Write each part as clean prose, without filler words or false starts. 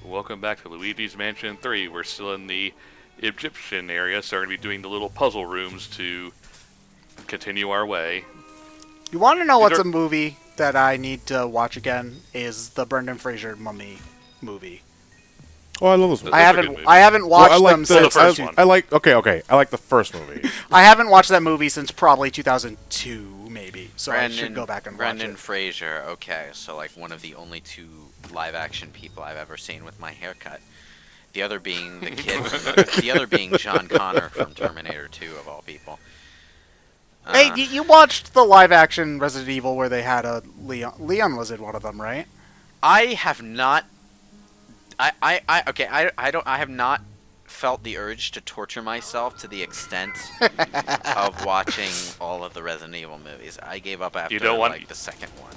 Welcome back to Luigi's Mansion 3. We're still in the Egyptian area, so we're going to be doing the little puzzle rooms to continue our way. You want to know what's a movie that I need to watch again? Is the Brendan Fraser Mummy movie. Oh, I love this movie. I haven't watched them since the first one. I like the first movie. I haven't watched that movie since probably 2002, maybe. So I should go back and watch Brendan it. Fraser, okay, so like one of the only two live-action people I've ever seen with my haircut. The other being the kid, the other being John Connor from Terminator 2, of all people. Hey, you watched the live-action Resident Evil where they had a Leon? Leon was in one of them, right? I have not. I have not felt the urge to torture myself to the extent of watching all of the Resident Evil movies. I gave up after the second one.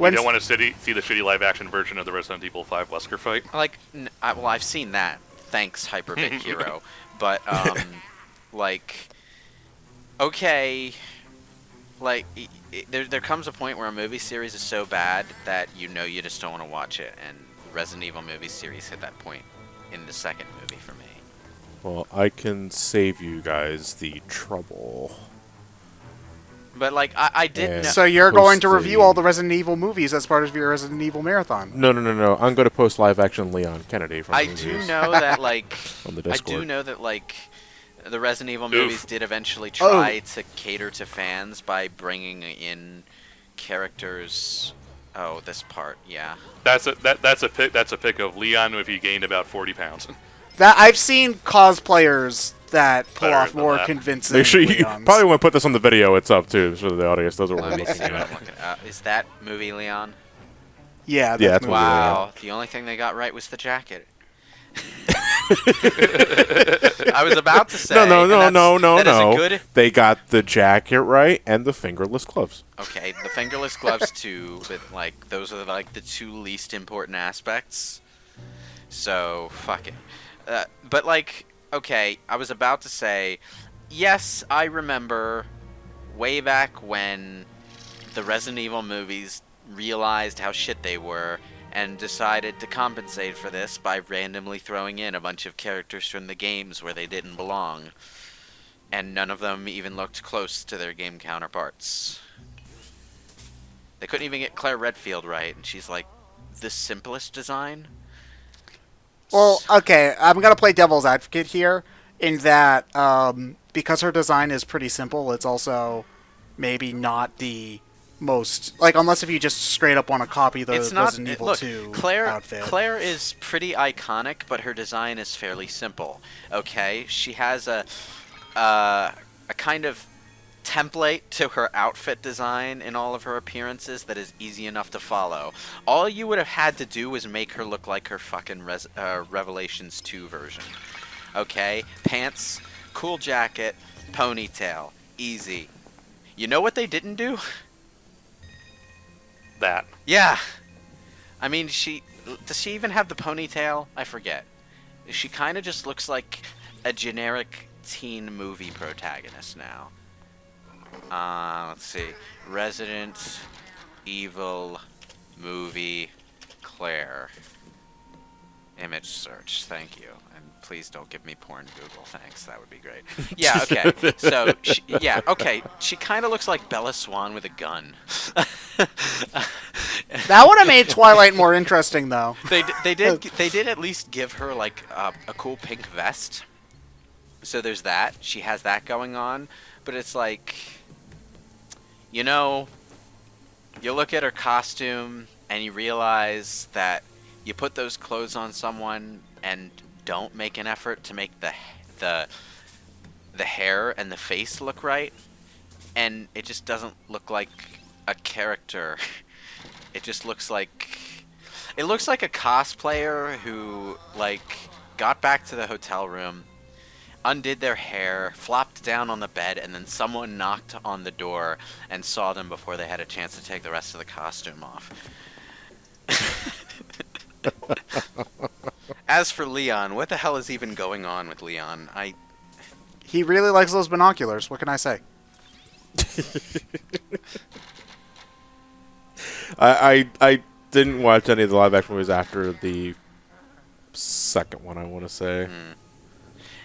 You don't want to see the shitty live-action version of the Resident Evil 5 Wesker fight? Well, I've seen that. Thanks, Hyper Big Hero. But okay, there comes a point where a movie series is so bad that you just don't want to watch it, and Resident Evil movie series hit that point in the second movie for me. Well, I can save you guys the trouble. But I didn't. So you're going to review all the Resident Evil movies as part of your Resident Evil marathon? No. I'm going to post live action Leon Kennedy from the movies. do know that on the Discord. I do know that the Resident Evil movies did eventually try to cater to fans by bringing in characters. Oh, this part, yeah. That's a pic of Leon if he gained about 40 pounds. That I've seen cosplayers that pull off more Make convincing. sure you probably want to put this on the video itself too, so the audience doesn't Let want me to see what I'm looking at. Is that movie Leon? Yeah, that's movie wow. The only thing they got right was the jacket. I was about to say. No. They got the jacket right and the fingerless gloves. Okay, the fingerless gloves too, but those are the two least important aspects. So fuck it. But okay, I was about to say, yes, I remember way back when the Resident Evil movies realized how shit they were and decided to compensate for this by randomly throwing in a bunch of characters from the games where they didn't belong. And none of them even looked close to their game counterparts. They couldn't even get Claire Redfield right, and she's the simplest design. Well, okay, I'm going to play devil's advocate here in that because her design is pretty simple, it's also maybe not the most... unless if you just straight up want to copy the Resident Evil 2 outfit. Claire is pretty iconic, but her design is fairly simple. Okay, she has a kind of template to her outfit design in all of her appearances that is easy enough to follow. All you would have had to do was make her look like her fucking Revelations 2 version. Okay? Pants, cool jacket, ponytail. Easy. You know what they didn't do? That. Yeah. I mean, does she even have the ponytail? I forget. She kind of just looks like a generic teen movie protagonist now. Let's see. Resident Evil movie Claire. Image search. Thank you. And please don't give me porn Google. Thanks. That would be great. Yeah, okay. So, okay. She kind of looks like Bella Swan with a gun. That would have made Twilight more interesting, though. They did at least give her a cool pink vest. So there's that. She has that going on. But it's you look at her costume and you realize that you put those clothes on someone and don't make an effort to make the hair and the face look right, and it just doesn't look like a character. It just looks like a cosplayer who got back to the hotel room, undid their hair, flopped down on the bed, and then someone knocked on the door and saw them before they had a chance to take the rest of the costume off. As for Leon, what the hell is even going on with Leon? He really likes those binoculars. What can I say? I didn't watch any of the live action movies after the second one, I want to say.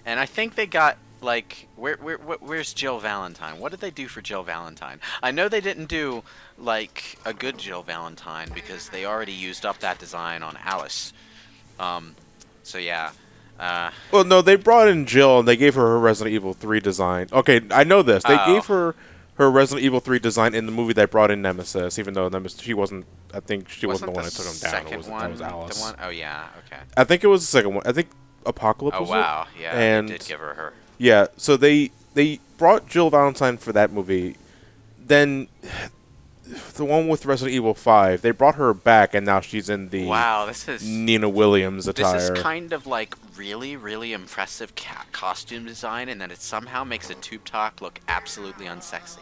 And I think they got, like, where's Jill Valentine? What did they do for Jill Valentine? I know they didn't do, like, a good Jill Valentine because they already used up that design on Alice. So yeah. Well, no, they brought in Jill and they gave her Resident Evil 3 design. Okay, I know this. They gave her Resident Evil 3 design in the movie that brought in Nemesis, even though she wasn't. I think she wasn't the one that took him down. That was Alice. The one? Oh yeah, okay. I think it was the second one. I think Apocalypse. Oh was wow, it? yeah, and they did give her. Yeah, so they brought Jill Valentine for that movie. Then the one with Resident Evil 5, they brought her back, and now she's in the This is Nina Williams attire. This is kind of like really, really impressive costume design, and then it somehow makes a tube top look absolutely unsexy.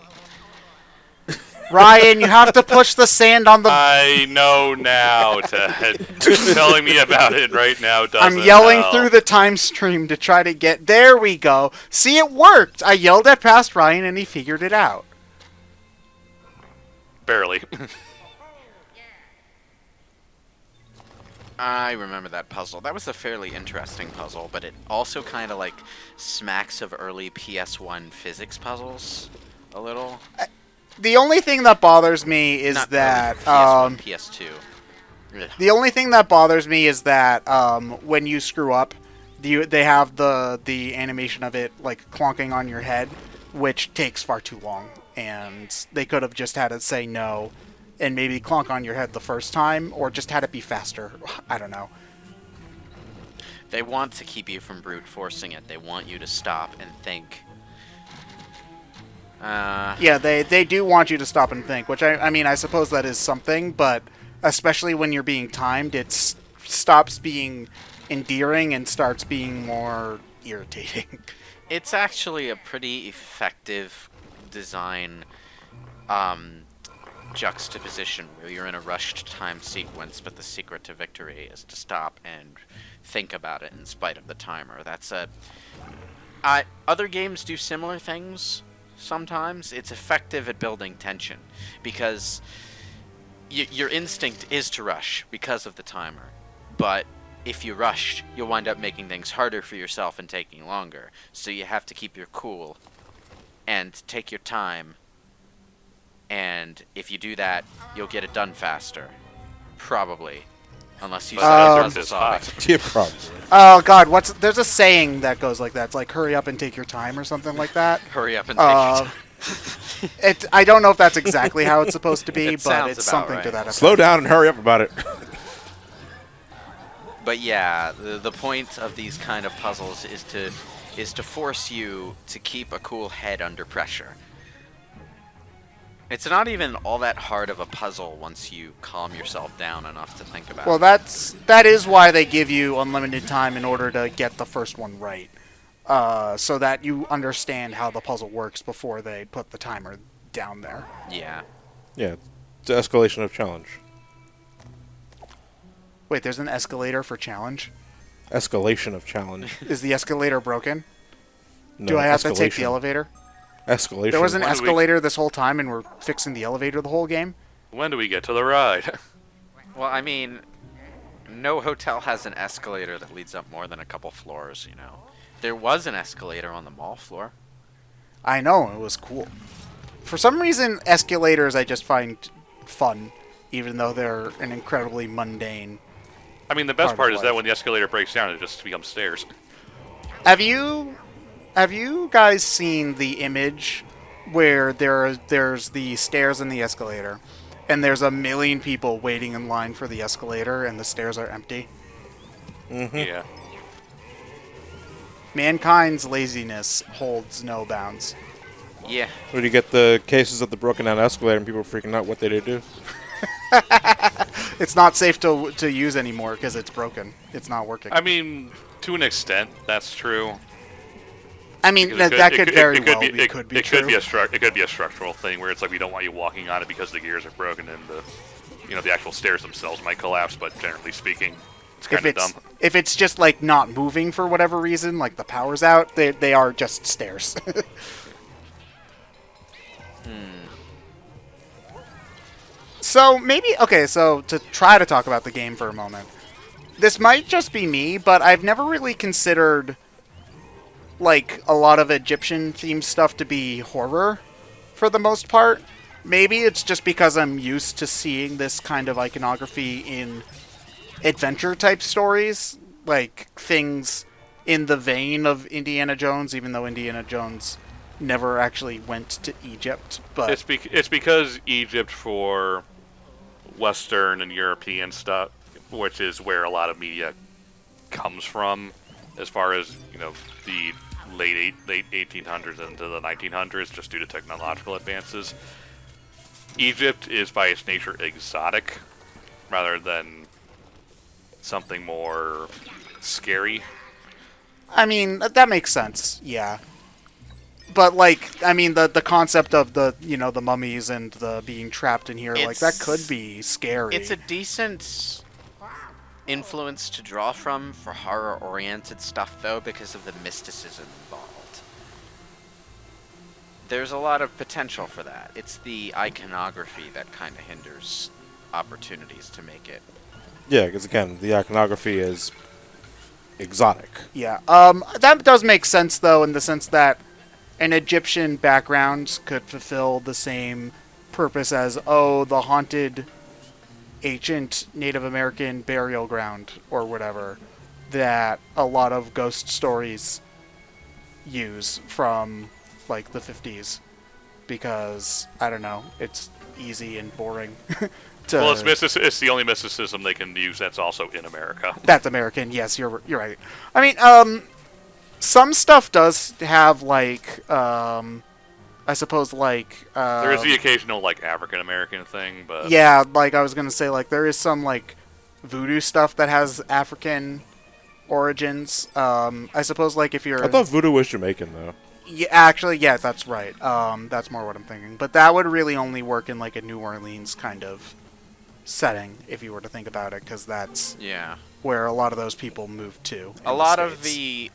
Ryan, you have to push the sand on the... I know now, Ted. Telling me about it right now doesn't I'm yelling help. through the time stream to try to get... There we go. See, it worked. I yelled at past Ryan, and he figured it out. Barely. I remember that puzzle. That was a fairly interesting puzzle, but it also kind of like smacks of early PS1 physics puzzles a little. The only thing that bothers me is Not that... early, PS1, PS2. Ugh. The only thing that bothers me is that when you screw up, they have the animation of it like clonking on your head, which takes far too long. And they could have just had it say no and maybe clonk on your head the first time, or just had it be faster. I don't know. They want to keep you from brute forcing it. They want you to stop and think. Yeah, they do want you to stop and think, which I mean, I suppose that is something, but especially when you're being timed, it stops being endearing and starts being more irritating. It's actually a pretty effective design juxtaposition where you're in a rushed time sequence, but the secret to victory is to stop and think about it in spite of the timer. That's other games do similar things sometimes. It's effective at building tension because your instinct is to rush because of the timer, but if you rush, you'll wind up making things harder for yourself and taking longer. So you have to keep your cool and take your time. And if you do that, you'll get it done faster. Probably. Unless you puzzle solving. Yeah, probably. Oh god, there's a saying that goes like that. It's like hurry up and take your time or something like that. Hurry up and take your time. I don't know if that's exactly how it's supposed to be, It but sounds it's about something right. to that effect. Slow down and hurry up about it. But yeah, the point of these kind of puzzles is to force you to keep a cool head under pressure. It's not even all that hard of a puzzle once you calm yourself down enough to think about it. Well, that is why they give you unlimited time in order to get the first one right, so that you understand how the puzzle works before they put the timer down there. Yeah. Yeah, it's an escalation of challenge. Wait, there's an escalator for challenge? Escalation of challenge. Is the escalator broken? No, Do I have to take escalation. the elevator? Escalation. There was an Why do we- escalator this whole time, and we're fixing the elevator the whole game? When do we get to the ride? Well, I mean, no hotel has an escalator that leads up more than a couple floors, you know. There was an escalator on the mall floor. I know, it was cool. For some reason, escalators I just find fun, even though they're an incredibly mundane... I mean, the best part is life. that when the escalator breaks down, it just becomes stairs. Have you guys seen the image where there's the stairs and the escalator, and there's a million people waiting in line for the escalator, and the stairs are empty? Mm-hmm. Yeah. Mankind's laziness holds no bounds. Yeah. Where do you get the cases of the broken down escalator and people freaking out what they do? It's not safe to use anymore because it's broken. It's not working. I mean, to an extent, that's true. I mean, Because that could very it well be, be, it, could be it true. could be it could be a structural thing where it's like we don't want you walking on it because the gears are broken and the actual stairs themselves might collapse. But generally speaking, it's kind of dumb. If it's just like not moving for whatever reason, like the power's out, they are just stairs. So maybe, okay, so to try to talk about the game for a moment, this might just be me, but I've never really considered like a lot of Egyptian themed stuff to be horror for the most part. Maybe it's just because I'm used to seeing this kind of iconography in adventure type stories, like things in the vein of Indiana Jones, even though Indiana Jones never actually went to Egypt. But It's because Egypt for Western and European stuff, which is where a lot of media comes from, as far as the late 1800s into the 1900s, just due to technological advances. Egypt is by its nature exotic, rather than something more scary. I mean, that makes sense, yeah. But, like, I mean, the concept of the mummies and the being trapped in here, like, that could be scary. It's a decent influence to draw from for horror-oriented stuff, though, because of the mysticism involved. There's a lot of potential for that. It's the iconography that kind of hinders opportunities to make it. Yeah, because again, the iconography is exotic. Yeah. That does make sense, though, in the sense that an Egyptian background could fulfill the same purpose as, the haunted ancient Native American burial ground, or whatever, that a lot of ghost stories use from, like, the 50s. Because, I don't know, it's easy and boring. Well, it's the only mysticism they can use that's also in America. That's American, yes, you're right. I mean, some stuff does have, like, I suppose, like... there is the occasional, like, African-American thing, but... Yeah, like, I was gonna say, like, there is some, like, voodoo stuff that has African origins. I suppose, like, if you're... I thought voodoo was Jamaican, though. Yeah, actually, yeah, that's right. That's more what I'm thinking. But that would really only work in, like, a New Orleans kind of setting, if you were to think about it, because that's where a lot of those people moved to. A lot of the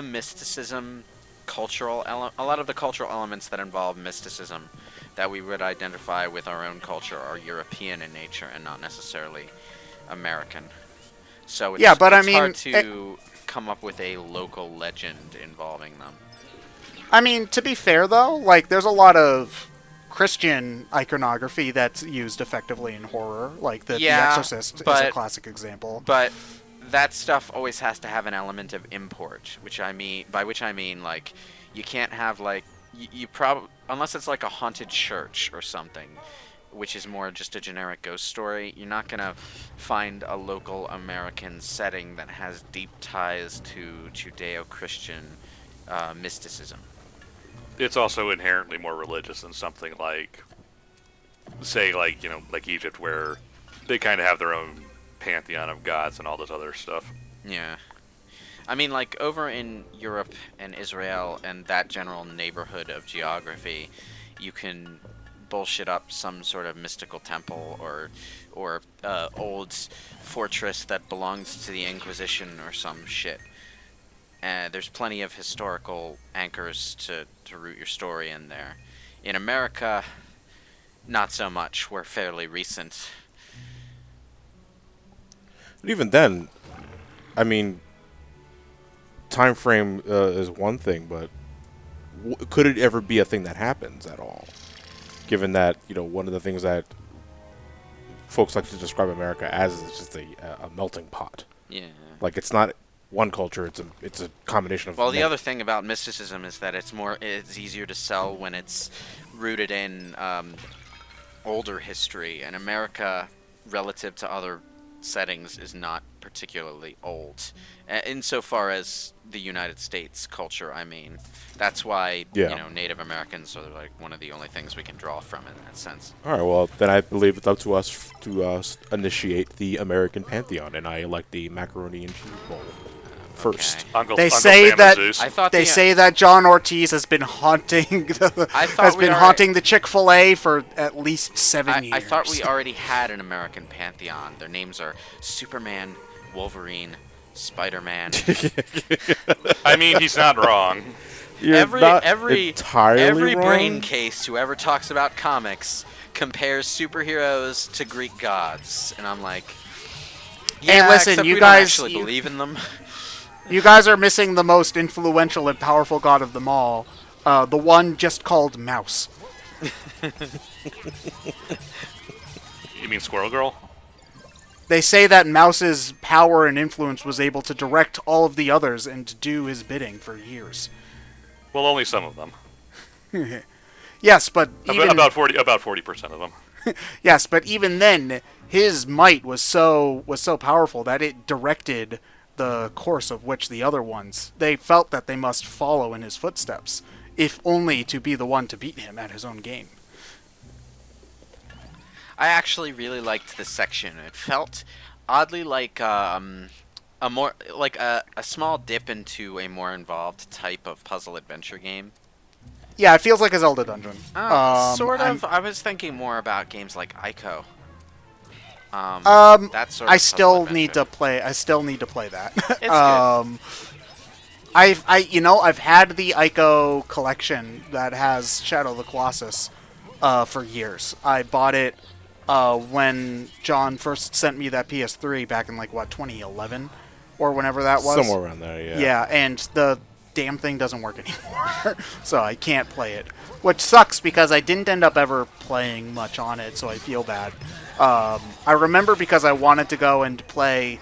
mysticism, a lot of the cultural elements that involve mysticism that we would identify with our own culture are European in nature and not necessarily American. So it's, hard to come up with a local legend involving them. I mean, to be fair, though, like, there's a lot of Christian iconography that's used effectively in horror, like The Exorcist is a classic example. But that stuff always has to have an element of import, by which I mean, like, you can't have, like, you probably, unless it's like a haunted church or something, which is more just a generic ghost story, you're not gonna find a local American setting that has deep ties to Judeo-Christian mysticism. It's also inherently more religious than something like, say, like, like Egypt, where they kind of have their own pantheon of gods and all this other stuff. Yeah. I mean, like, over in Europe and Israel and that general neighborhood of geography, you can bullshit up some sort of mystical temple or old fortress that belongs to the Inquisition or some shit. There's plenty of historical anchors to root your story in there. In America, not so much. We're fairly recent. But even then, I mean, time frame is one thing, but could it ever be a thing that happens at all? Given that, one of the things that folks like to describe America as is just a melting pot. Yeah. Like, it's not one culture, it's a combination of... Well, the other thing about mysticism is that it's easier to sell when it's rooted in older history, and America, relative to other settings, is not particularly old. Insofar as the United States culture, I mean. That's why, Native Americans are like one of the only things we can draw from in that sense. All right, well, then I believe it's up to us to initiate the American pantheon, and I elect the macaroni and cheese bowl first. Uncle They Sam say Zeus. that John Ortiz has been haunting the Chick-fil-A for at least 7 years. I thought we already had an American pantheon. Their names are Superman, Wolverine, Spider-Man. I mean, he's not wrong. Every wrong. brain case who ever talks about comics compares superheroes to Greek gods, and I'm like, Yeah, listen, except you we guys- don't actually you- believe in them. You guys are missing the most influential and powerful god of them all. The one just called Mouse. You mean Squirrel Girl? They say that Mouse's power and influence was able to direct all of the others and to do his bidding for years. Well, only some of them. Yes, but even About 40% of them. yes, but even then, his might was so powerful that it directed the course of which the other ones. They felt that they must follow in his footsteps, if only to be the one to beat him at his own game. I actually really liked this section. It felt oddly like a more like a small dip into a more involved type of puzzle adventure game. Yeah, it feels like a Zelda dungeon. Sort I'm- of. I was thinking more about games like Ico. That sort of I puzzle still need adventure. to play. I still need to play that. It's good. I've had the Ico collection that has Shadow of the Colossus for years. I bought it when John first sent me that PS3 back in 2011 or whenever that was. Somewhere around there, yeah. Yeah, and the damn thing doesn't work anymore, so I can't play it, which sucks because I didn't end up ever playing much on it, so I feel bad. I remember because I wanted to go and play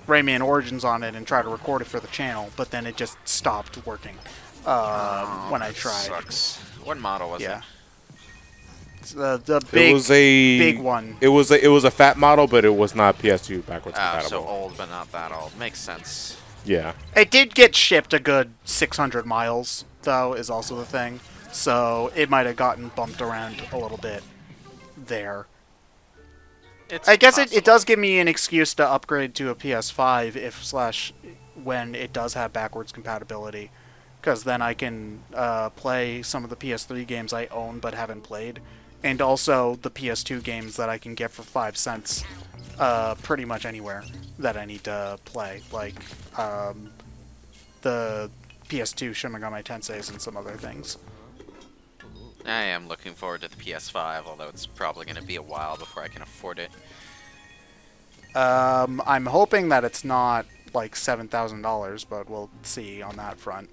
Rayman Origins on it and try to record it for the channel, but then it just stopped working when I tried. Sucks. What model was Yeah. it? It's the big, It was a big one. It was a fat model, but it was not PS2 backwards Oh, compatible. so old but not that old. Makes sense. Yeah. It did get shipped a good 600 miles, though, is also the thing. So it might have gotten bumped around a little bit there. It's I guess it possible. does give me an excuse to upgrade to a PS5 when it does have backwards compatibility. Because then I can play some of the PS3 games I own but haven't played. And also the PS2 games that I can get for 5 cents pretty much anywhere that I need to play. Like the PS2 Shin Megami Tenseis and some other things. I am looking forward to the PS5, although it's probably going to be a while before I can afford it. I'm hoping that it's not like $7,000, but we'll see on that front.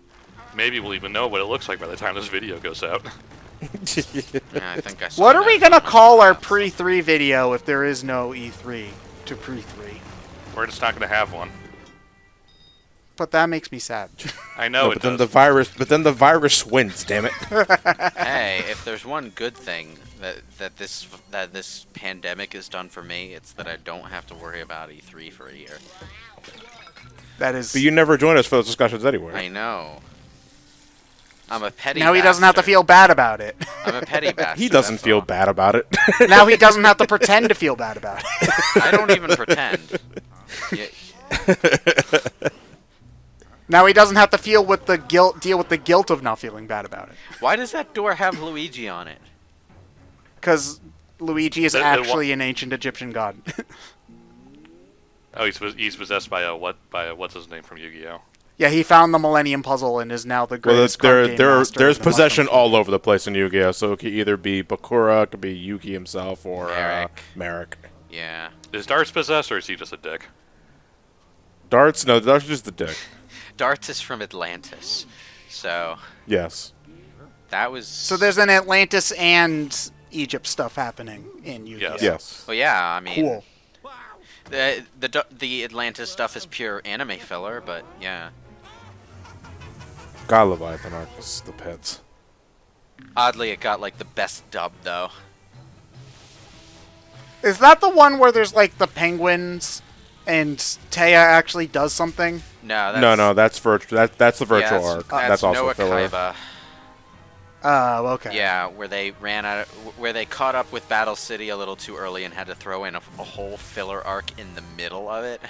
Maybe we'll even know what it looks like by the time this video goes out. Yeah, I think I saw What are we that gonna one call our out. pre-3 video if there is no E3 to pre-3? We're just not going to have one. But that makes me sad. I know it but then does. the virus wins, damn it. Hey, if there's one good thing that this pandemic has done for me, it's that I don't have to worry about E3 for a year. That is. But you never join us for those discussions anyway. I know. I'm a petty Now he doesn't have to bastard. feel bad about it. I'm a petty bastard. He doesn't that's feel all. bad about it. Now he doesn't have to pretend to feel bad about it. I don't even pretend. Yeah, Now he doesn't have to deal with the guilt of not feeling bad about it. why does that door have Luigi on it? Because Luigi is It- it wa- actually an ancient Egyptian god. Oh, he's possessed by what's his name from Yu-Gi-Oh? Yeah, he found the Millennium Puzzle and is now the Well, greatest card game master there's in the possession Muslim all over the place in Yu-Gi-Oh! So it could either be Bakura, it could be Yuki himself, or Merrick. Merrick. Yeah. Is Darts possessed, or is he just a dick? Darts? No, Darts is just the dick. Darts is from Atlantis. So, Yes. that was... So there's an Atlantis and Egypt stuff happening in Yu-Gi-Oh! Yes. Yes. Well, yeah, I mean... Cool. The Atlantis stuff is pure anime filler, but yeah. God, Leviathan Arcus, the pets. Oddly, it got like the best dub though. Is that the one where there's like the penguins and Taya actually does something? No, that's, No, that's that's the virtual yeah, arc. That's, That's also Noah filler. Kaiba. Oh, okay. Yeah, where they where they caught up with Battle City a little too early and had to throw in a whole filler arc in the middle of it.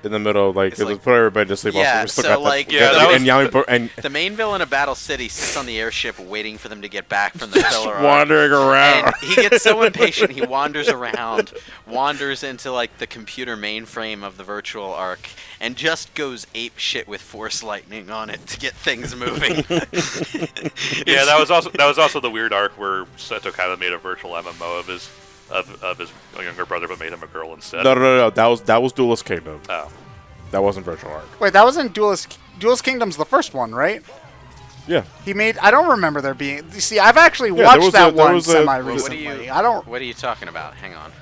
In the middle, like, It's it like- put everybody to sleep. Yeah, also, we still so, got like, the, yeah, that and Yami and The main villain of Battle City sits on the airship waiting for them to get back from the filler arc. wandering around. And he gets so impatient, he wanders around, wanders into like the computer mainframe of the virtual arc, and just goes ape shit with force lightning on it to get things moving. Yeah, that was also the weird arc where Seto kind of made a virtual MMO of his of his younger brother, but made him a girl instead. No. That was Duelist Kingdom. Oh. That wasn't Virtual Arc. Wait, that wasn't Duelist Kingdom's the first one, right? Yeah. He made. I don't remember there being. See, I've actually Yeah, watched that one semi-recently. I don't. What are you talking about? Hang on.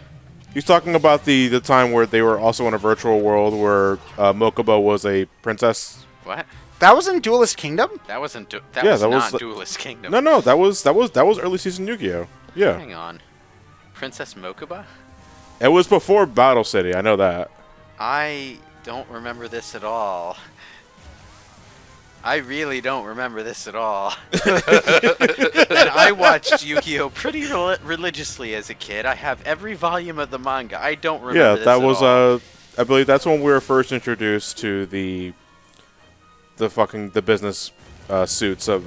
He's talking about the time where they were also in a virtual world where Mokuba was a princess. What? That was in Duelist Kingdom. That wasn't. Yeah, was that was not the- Duelist Kingdom. No, that was early season Yu-Gi-Oh. Yeah. Hang on. Princess Mokuba? It was before Battle City. I know that. I don't remember this at all. I really don't remember this at all. And I watched Yu-Gi-Oh! Pretty religiously as a kid. I have every volume of the manga. I don't remember Yeah, this that at was all. I believe that's when we were first introduced to the business suits of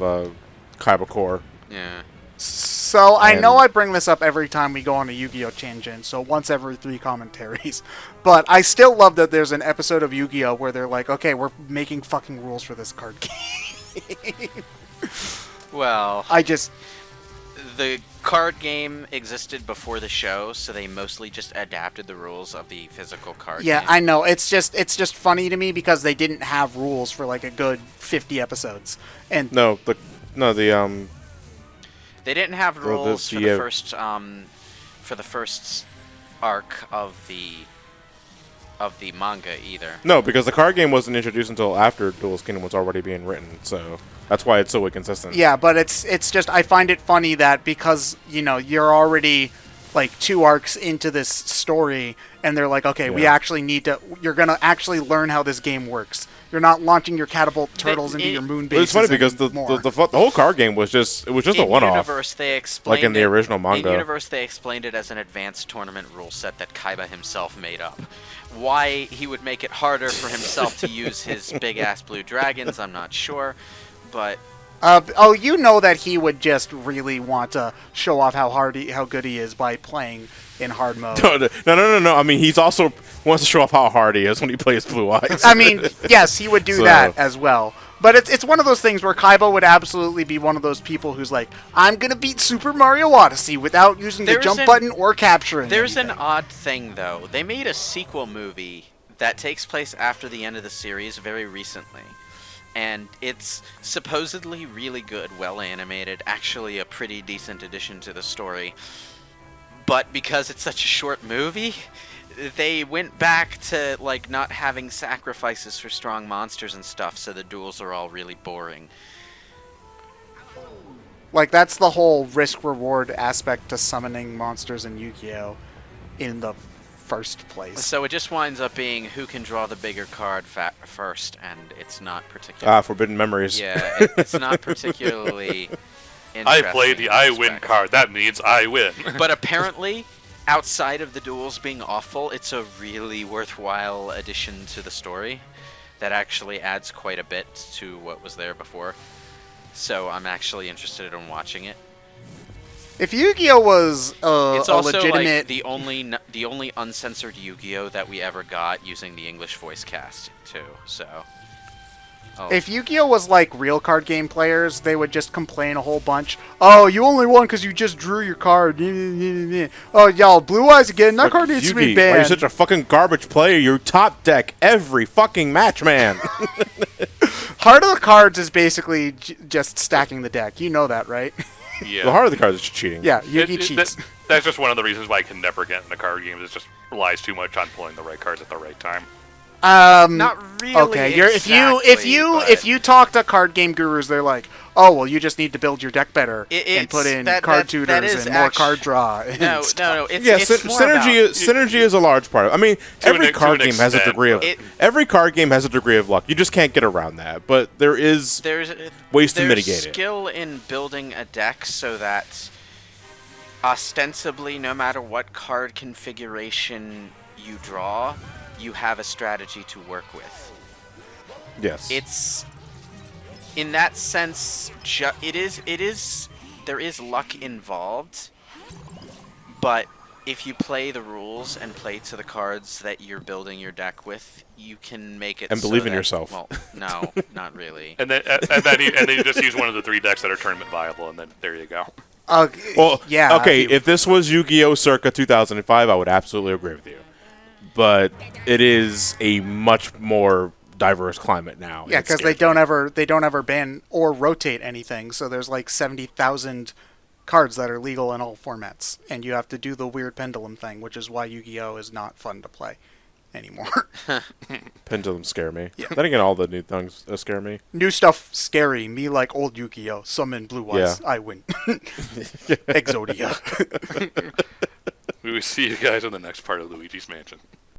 Kaiba Core. Yeah. So I know And- I bring this up every time we go on a Yu-Gi-Oh tangent, so once every 3 commentaries. But I still love that there's an episode of Yu-Gi-Oh where they're like, okay, we're making fucking rules for this card game. Well, the card game existed before the show, so they mostly just adapted the rules of the physical card Yeah, game. I know. It's just funny to me because they didn't have rules for like a good 50 episodes. And They didn't have For the- rules for the, the first arc of the manga either. no, because the card game wasn't introduced until after Duelist Kingdom was already being written, so that's why it's so inconsistent. yeah, but it's just I find it funny that because, you're already like 2 arcs into this story and they're like, okay, we Yeah. actually need to you're going to actually learn how this game works. You're not launching your catapult turtles into your moon But bases. it's funny because the anymore. whole card game was just a In one-off. universe, they explained Like in the original manga. In universe, they explained it as an advanced tournament rule set that Kaiba himself made up. Why he would make it harder for himself to use his big-ass blue dragons, I'm not sure, but you know that he would just really want to show off how good he is by playing in hard mode. No. I mean, he's also wants to show off how hard he is when he plays Blue Eyes. I mean, yes, he would do So- that as well. But it's one of those things where Kaiba would absolutely be one of those people who's like, I'm going to beat Super Mario Odyssey without using the There's jump an- button or capturing there's an anything. odd thing, though. They made a sequel movie that takes place after the end of the series very recently. And it's supposedly really good, well animated, actually a pretty decent addition to the story. But because it's such a short movie, they went back to like not having sacrifices for strong monsters and stuff, so the duels are all really boring. Like, that's the whole risk-reward aspect to summoning monsters in Yu-Gi-Oh! In the first place. So it just winds up being who can draw the bigger card first, and it's not particularly. Forbidden Memories. Yeah, it's not particularly. I play the I win aspect. card. That means I win. But apparently, outside of the duels being awful, it's a really worthwhile addition to the story that actually adds quite a bit to what was there before. So I'm actually interested in watching it. If Yu-Gi-Oh! Was It's a also legitimate... like the only uncensored Yu-Gi-Oh! That we ever got using the English voice cast too. So. Oh. If Yu-Gi-Oh! Was like real card game players, they would just complain a whole bunch. Oh, you only won because you just drew your card. Oh, y'all, Blue Eyes again. That card needs to be Yugi, why are you banned. such a fucking garbage player? You top deck every fucking match, man. Heart of the Cards is basically just stacking the deck. You know that, right? Yeah. The heart of the card is just cheating. Yeah, Yugi cheats. That's just one of the reasons why I can never get into card games. It just relies too much on pulling the right cards at the right time. Not really. Okay, if you talk to card game gurus, they're like, oh well, you just need to build your deck better and put in card tutors and more card draw. And No. stuff. It's more about, synergy is a large part of it. I mean, every card game has a degree of every card game has a degree of luck. You just can't get around that. But there's ways to mitigate it. skill in building a deck so that ostensibly, no matter what card configuration you draw, you have a strategy to work with. Yes. It's in that sense, there is luck involved, but if you play the rules and play to the cards that you're building your deck with, you can make it. And so believe in that- yourself. Well, no, not really. And then you just use one of the 3 decks that are tournament viable, and then there you go. Well, yeah. okay, if this was Yu-Gi-Oh! Circa 2005, I would absolutely agree with you. But it is a much more diverse climate now. Yeah, because they don't ever ban or rotate anything. So there's like 70,000 cards that are legal in all formats, and you have to do the weird pendulum thing, which is why Yu-Gi-Oh is not fun to play anymore. Pendulums scare me. Yeah. Then again, all the new things scare me. New stuff scary. Me like old Yu-Gi-Oh. Summon blue eyes. Yeah. I win. Exodia. We will see you guys in the next part of Luigi's Mansion.